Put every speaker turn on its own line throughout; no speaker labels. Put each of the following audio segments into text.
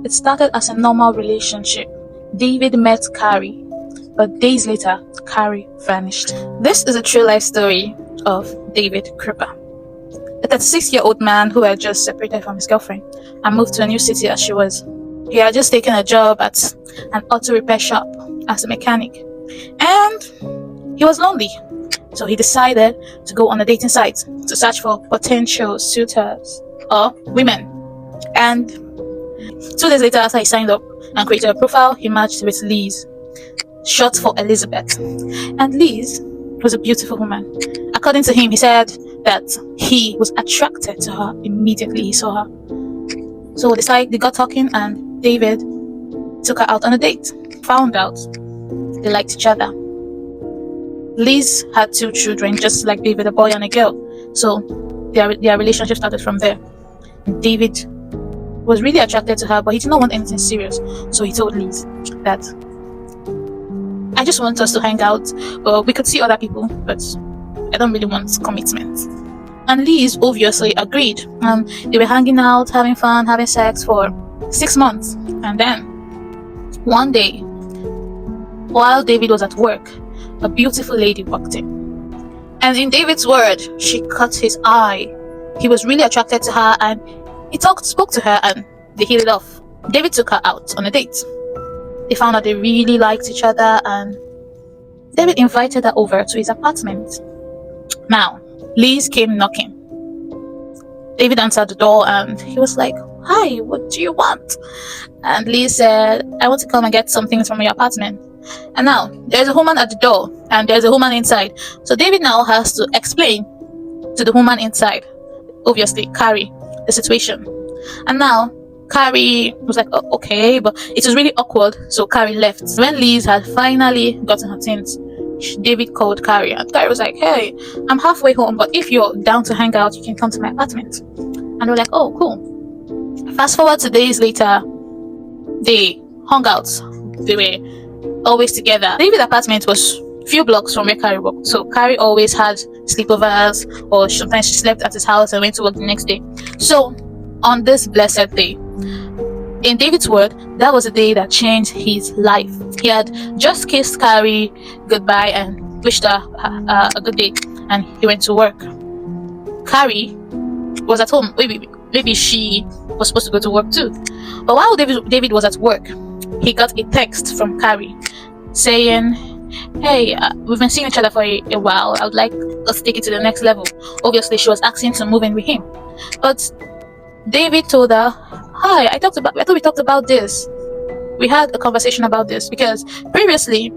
It started as a normal relationship. David met Carrie, but days later, Carrie vanished. This is a true life story of David Cripper, a 36-year-old man who had just separated from his girlfriend and moved to a new city as she was. He had just taken a job at an auto repair shop as a mechanic, and he was lonely. So he decided to go on a dating site to search for potential suitors or women. And 2 days later, after he signed up and created a profile, he matched with Liz, short for Elizabeth. And Liz was a beautiful woman. According to him, he said that he was attracted to her immediately he saw her. So they got talking, and David took her out on a date. Found out they liked each other. Liz had 2 children, just like David, a boy and a girl. So their relationship started from there. David was really attracted to her, but he did not want anything serious. So he told Liz that, I just want us to hang out. We could see other people, but I don't really want commitment. And Liz obviously agreed. They were hanging out, having fun, having sex for 6 months. And then one day, while David was at work, a beautiful lady walked in. And in David's word, she caught his eye. He was really attracted to her, and he spoke to her, and they hit it off. David took her out on a date. They found out they really liked each other, and David invited her over to his apartment. Now, Liz came knocking. David answered the door, and he was like, "Hi, what do you want?" And Liz said, "I want to come and get some things from your apartment." And now, there's a woman at the door, and there's a woman inside. So David now has to explain to the woman inside, obviously Carrie, the situation. And now, Carrie was like, "Oh, okay," but it was really awkward, so Carrie left. When Liz had finally gotten her things, David called Carrie, and Carrie was like, "Hey, I'm halfway home, but if you're down to hang out, you can come to my apartment." And we're like, "Oh, cool." Fast forward to days later, they hung out. They were always together. David's apartment was a few blocks from where Carrie worked, so Carrie always had sleepovers, or sometimes she slept at his house and went to work the next day. So on this blessed day, in David's word, that was a day that changed his life. He had just kissed Carrie goodbye and wished her a good day, and he went to work. Carrie was at home. Maybe she was supposed to go to work too. But while David was at work, he got a text from Carrie saying, "Hey, we've been seeing each other for a while. I would like us to take it to the next level." Obviously, she was asking to move in with him. But David told her, "Hi, I thought we talked about this. We had a conversation about this," because previously,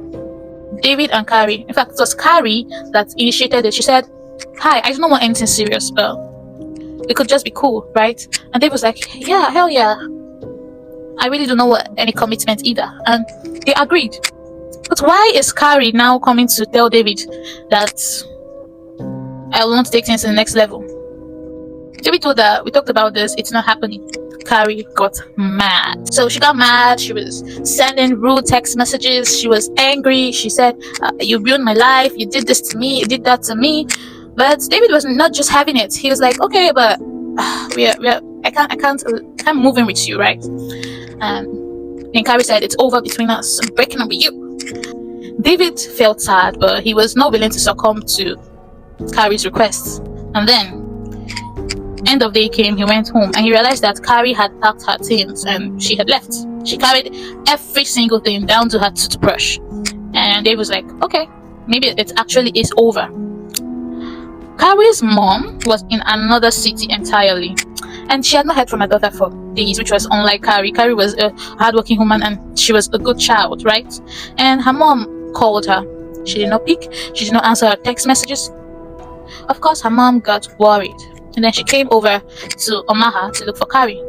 David and Carrie, in fact, it was Carrie that initiated it. She said, "Hi, I don't want anything serious, but it could just be cool, right?" And David was like, "Yeah, hell yeah. I really don't know any commitment either." And they agreed. But why is Carrie now coming to tell David that I want to take things to the next level? David told her, "We talked about this, it's not happening." Carrie got mad. So she got mad. She was sending rude text messages. She was angry. She said, "You ruined my life. You did this to me. You did that to me." But David was not just having it. He was like, "Okay, but I can't move in with you, right?" And Carrie said, "It's over between us. I'm breaking up with you." David felt sad, but he was not willing to succumb to Carrie's requests. And then, end of day came, he went home, and he realized that Carrie had packed her things and she had left. She carried every single thing down to her toothbrush. And David was like, "Okay, maybe it actually is over." Carrie's mom was in another city entirely, and she had not heard from her daughter for days, which was unlike Carrie. Carrie was a hardworking woman, and she was a good child, right? And her mom called her. She did not pick. She did not answer her text messages. Of course, her mom got worried, and then she came over to Omaha to look for Carrie.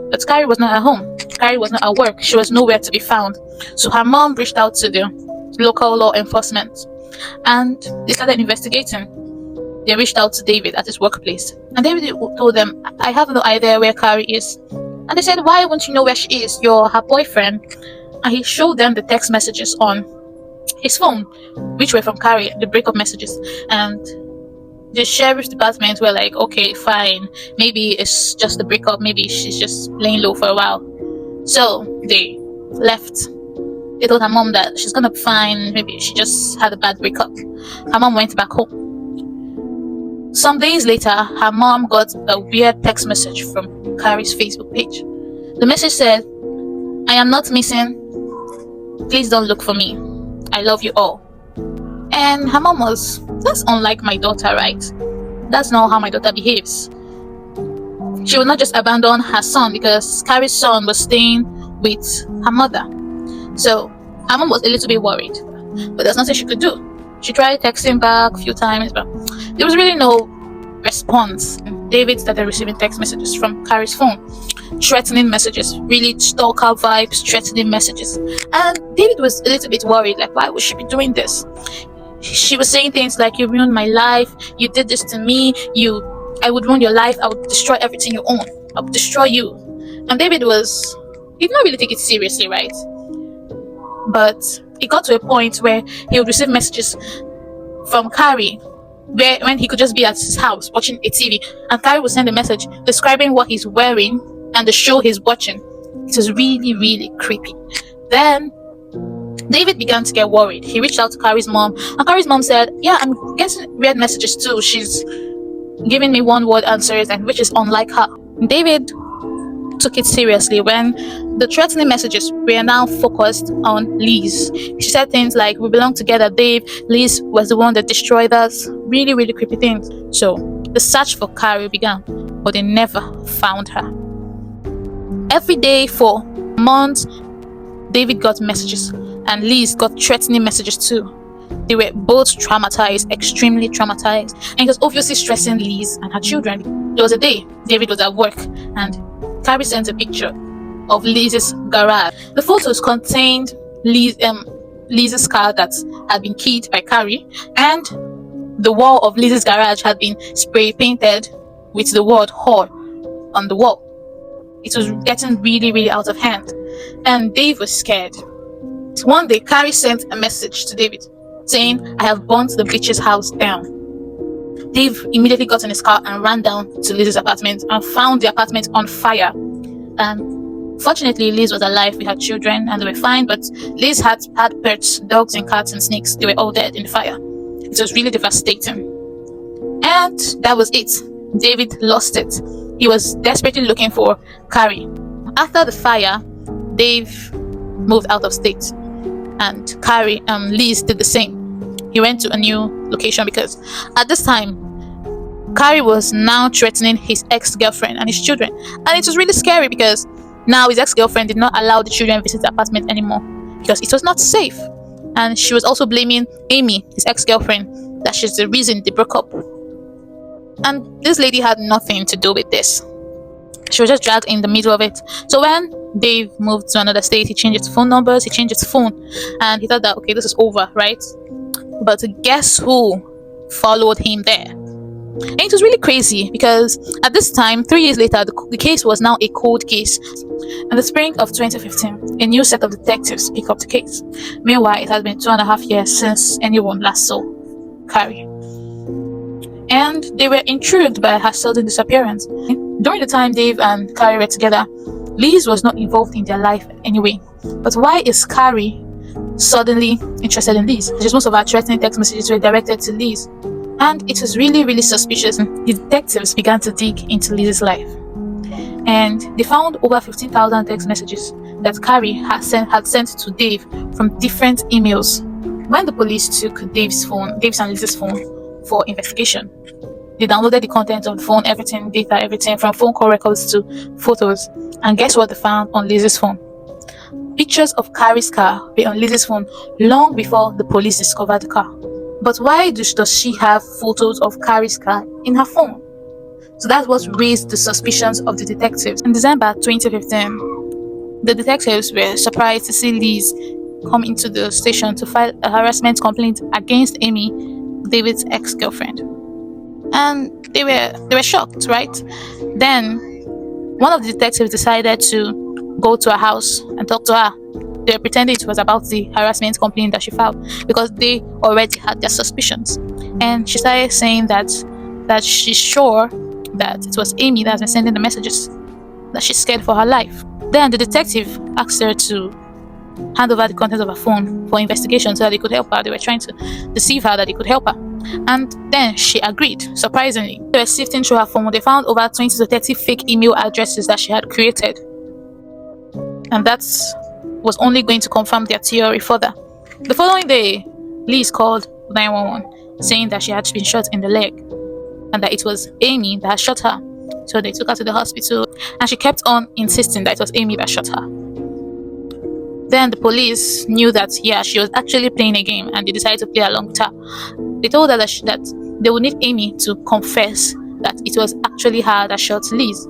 But Carrie was not at home. Carrie was not at work. She was nowhere to be found. So her mom reached out to the local law enforcement, and they started investigating. They reached out to David at his workplace, and David told them, "I have no idea where Carrie is." And they said, "Why won't you know where she is? You're her boyfriend." And he showed them the text messages on his phone, which were from Carrie, the breakup messages. And the sheriff's department were like, "Okay, fine. Maybe it's just a breakup. Maybe she's just laying low for a while." So they left. They told her mom that she's gonna be fine, maybe she just had a bad breakup. Her mom went back home. Some days later, her mom got a weird text message from Carrie's Facebook page. The message said, "I am not missing. Please don't look for me. I love you all." And her mom was, "That's unlike my daughter, right? That's not how my daughter behaves." She would not just abandon her son because Carrie's son was staying with her mother. So her mom was a little bit worried, but there's nothing she could do. She tried texting back a few times, but there was really no response. David started receiving text messages from Carrie's phone, threatening messages, really stalker vibes, threatening messages. And David was a little bit worried, like, why would she be doing this? She was saying things like, "You ruined my life, you did this to me, I would ruin your life, I would destroy everything you own, I would destroy you." And David he did not really take it seriously, right? But it got to a point where he would receive messages from Carrie when he could just be at his house watching a TV, and Carrie would send a message describing what he's wearing and the show he's watching. It was really, really creepy. Then David began to get worried. He reached out to Carrie's mom, and Carrie's mom said, "Yeah, I'm getting weird messages too. She's giving me one-word answers, and which is unlike her." David took it seriously when the threatening messages were now focused on Liz. She said things like, "We belong together, Dave. Liz was the one that destroyed us." Really, really creepy things. So the search for Carrie began, but they never found her. Every day for months, David got messages, and Liz got threatening messages too. They were both traumatized, extremely traumatized, and it was obviously stressing Liz and her children. There was a day David was at work, and Carrie sent a picture of Liz's garage. The photos contained Liz's car that had been keyed by Carrie, and the wall of Liz's garage had been spray painted with the word "whore" on the wall. It was getting really, really out of hand, and Dave was scared. So one day, Carrie sent a message to David saying, "I have burnt the Bleach's house down." Dave immediately got in his car and ran down to Liz's apartment and found the apartment on fire. Fortunately, Liz was alive with her children and they were fine, but Liz had pets, dogs and cats and snakes. They were all dead in the fire. It was really devastating. And that was it. David lost it. He was desperately looking for Carrie. After the fire, Dave moved out of state, and Liz did the same. He went to a new location because at this time, Carrie was now threatening his ex-girlfriend and his children. And it was really scary because now his ex-girlfriend did not allow the children to visit the apartment anymore because it was not safe. And she was also blaming Amy, his ex-girlfriend, that she's the reason they broke up. And this lady had nothing to do with this. She was just dragged in the middle of it. So when Dave moved to another state, he changed his phone numbers, he changed his phone, and he thought that, okay, this is over, right? But guess who followed him there? And it was really crazy because at this time, 3 years later, the case was now a cold case. In the spring of 2015, a new set of detectives picked up the case. Meanwhile, it had been 2.5 years since anyone last saw Carrie. And they were intrigued by her sudden disappearance. During the time Dave and Carrie were together, Liz was not involved in their life anyway. But why is Carrie suddenly interested in Liz? Because most of her threatening text messages were directed to Liz. And it was really, really suspicious. The detectives began to dig into Liz's life. And they found over 15,000 text messages that Carrie had sent to Dave from different emails. When the police took Dave's and Liz's phone for investigation, they downloaded the content of the phone, everything from phone call records to photos. And guess what they found on Liz's phone? Pictures of Carrie's car were on Liz's phone long before the police discovered the car. But why does she have photos of Carrie's car in her phone? So that's what raised the suspicions of the detectives. In December 2015, the detectives were surprised to see Liz come into the station to file a harassment complaint against Amy, David's ex-girlfriend. And they were shocked, right? Then one of the detectives decided to go to her house and talk to her. They pretended it was about the harassment complaint that she filed because they already had their suspicions. And she started saying that she's sure that it was Amy that has been sending the messages, that she's scared for her life. Then the detective asked her to hand over the contents of her phone for investigation so that they could help her. They were trying to deceive her that they could help her. And then she agreed, surprisingly. They were sifting through her phone. They found over 20 to 30 fake email addresses that she had created. And that was only going to confirm their theory further. The following day, Liz called 911 saying that she had been shot in the leg and that it was Amy that had shot her. So they took her to the hospital and she kept on insisting that it was Amy that shot her. Then the police knew that, yeah, she was actually playing a game and they decided to play along with her. They told her that they would need Amy to confess that it was actually her that shot Liz.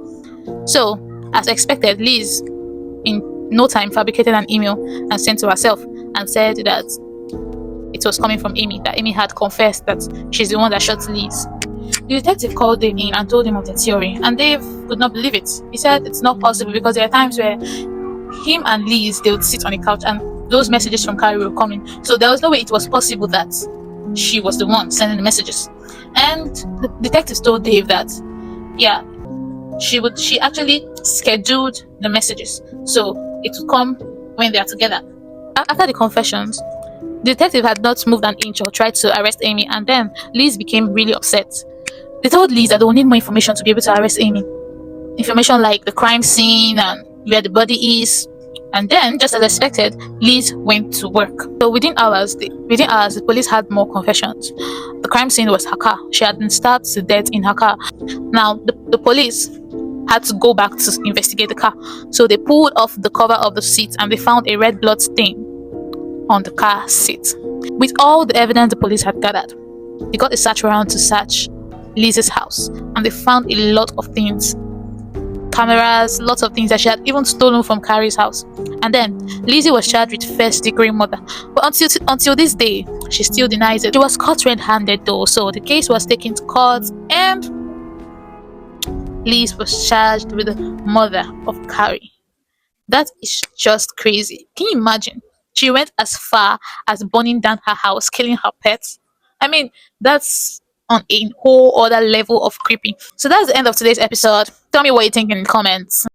So, as expected, Liz in no time fabricated an email and sent to herself and said that it was coming from Amy, that Amy had confessed that she's the one that shot Liz. The detective called Dave in and told him of the theory, and Dave could not believe it. He said it's not possible because there are times where him and Liz, they would sit on a couch and those messages from Carrie were coming. So there was no way it was possible that she was the one sending the messages. And the detectives told Dave that, yeah, she actually scheduled the messages so it would come when they are together. After the confessions, the detective had not moved an inch or tried to arrest Amy, and then Liz became really upset. They told Liz that they will need more information to be able to arrest Amy. Information like the crime scene and where the body is. And then, just as expected, Liz went to work. So within hours, the police had more confessions. The crime scene was her car. She had been stabbed to death in her car. Now, the police had to go back to investigate the car. So they pulled off the cover of the seat and they found a red blood stain on the car seat. With all the evidence the police had gathered, they got a search warrant to search Liz's house and they found a lot of things. Cameras, lots of things that she had even stolen from Carrie's house. And then Lizzie was charged with first-degree murder. But until this day, she still denies it. She was caught red-handed though, so the case was taken to court and Liz was charged with the murder of Carrie. That is just crazy. Can you imagine? She went as far as burning down her house, killing her pets. I mean, that's on a whole other level of creepy. So that's the end of today's episode. Tell me what you think in the comments.